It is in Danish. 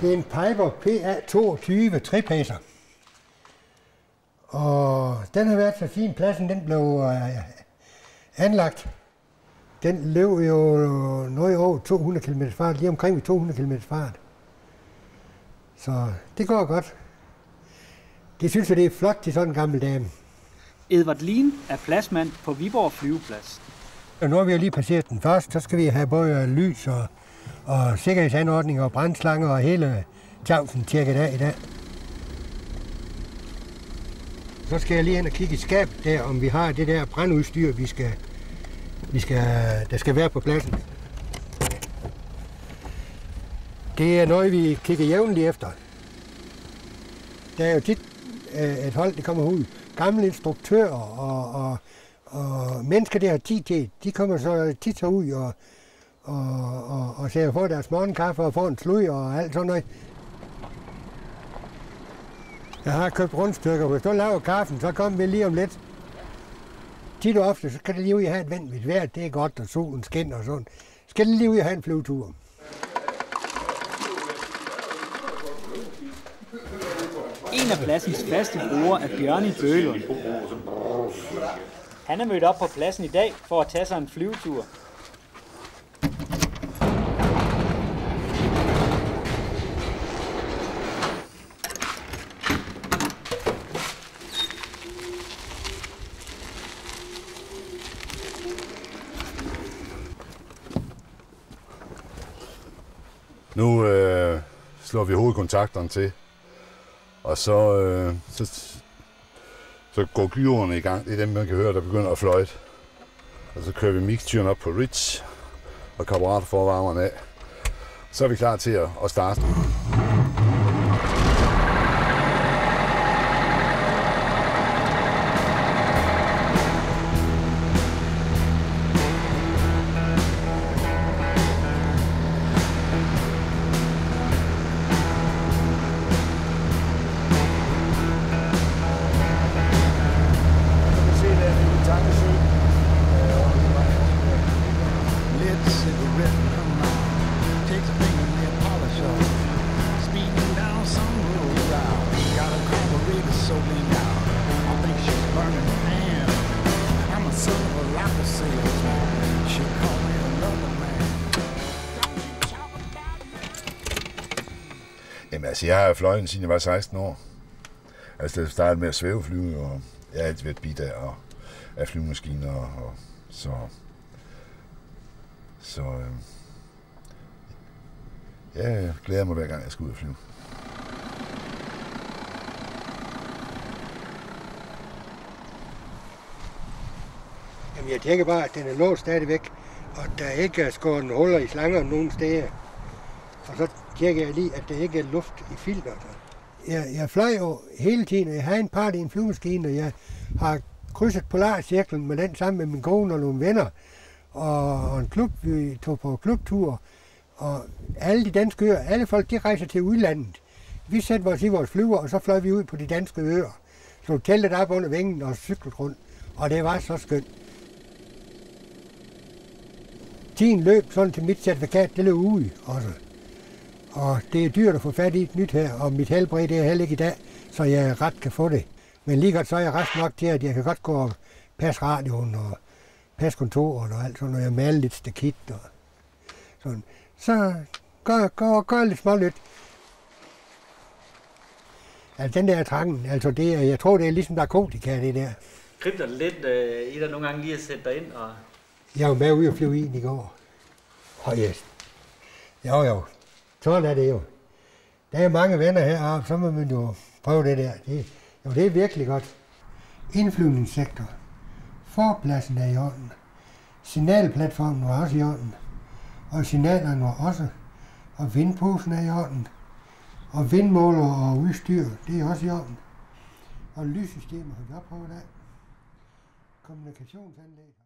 Det er en Piper PA22 tripasser. Og den har været så fin. Pladsen den blev anlagt. Den løb jo noget over 200 km fart, lige omkring 200 km fart. Så det går godt. Det synes jeg, det er flot til sådan en gammel dame. Edvard Lien er pladsmand på Viborg Flyveplads. Og når vi har lige passeret den først, så skal vi have både lys og sikkerhedsanordninger og brandslanger og hele tjavsen tjekket af i dag. Så skal jeg lige ind og kigge i skabet der, om vi har det der brandudstyr, der skal være på pladsen. Det er noget, vi kigger jævnligt efter. Der er jo tit et hold, der kommer ud. Gamle instruktører og mennesker, der har tid til, de kommer så tit ud og ser for deres morgenkaffe og får en slud og alt sådan noget. Jeg har købt rundstykker. Hvis du laver kaffen, så kommer vi lige om lidt. Tit og ofte, så skal det lige ud og have et vand. Hvis vejret det er godt, og solen skinner og sådan. Skal det lige ud og have en flyvetur. En af pladsens faste brugere er Bjørn Bølund. Han er mødt op på pladsen i dag for at tage sig en flyvetur. Nu slår vi hovedkontakterne til, og så går gyrene i gang. Det er dem, man kan høre, der begynder at fløjte. Og så kører vi mixturen op på Ridge, og karburatorforvarmeren af. Så er vi klar til at starte. Jamen altså, jeg har fløjet siden jeg var 16 år. Altså, jeg startede med at svæveflyve, og jeg har altid været bidt af flyvemaskiner, og så jeg glæder mig hver gang, jeg skal ud og flyve. Jamen, jeg tænker bare, at den er låst stadigvæk, og der ikke er skåret huller i slangerne nogen steder. Og så tjekker jeg lige, at der ikke er luft i filteret. Jeg fløj jo hele tiden, og jeg har en part i en flyvemaskine, og jeg har krydset Polarcirklen med den sammen med min kone og nogle venner. Og en klub, vi tog på klubtur, og alle de danske øer, alle folk, de rejser til udlandet. Vi satte os i vores flyver, og så fløj vi ud på de danske øer. Så teltet op under vingen og cyklede rundt, og det var så skønt. Tiden løb sådan til mit certifikat, det løb ude også. Og det er dyrt at få fat i et nyt her, og mit helbred det er heller ikke i dag, så jeg ret kan få det. Men lige godt så er jeg ret nok til, at jeg kan godt gå og passe radioen og passe kontoret og alt sådan, når jeg maler lidt stakit og sådan. Så gør lidt småligt. Altså den der trangen, altså det er, jeg tror det er ligesom narkotika det der. Kribler det lidt i dig nogle gange lige at sætte dig ind? Og... Jeg var med ude og flyve i går. Yes. Jo. Sådan er det jo. Der er mange venner heroppe, så må man jo prøve det der. Det er virkelig godt. Indflyvningssektor. Forpladsen er i orden. Signalplatformen var også i orden. Og signalerne var også. Og vindposen er i orden. Og vindmåler og udstyr, det er også i orden. Og lyssystemer har vi opprøvet af. Kommunikationsanlæg.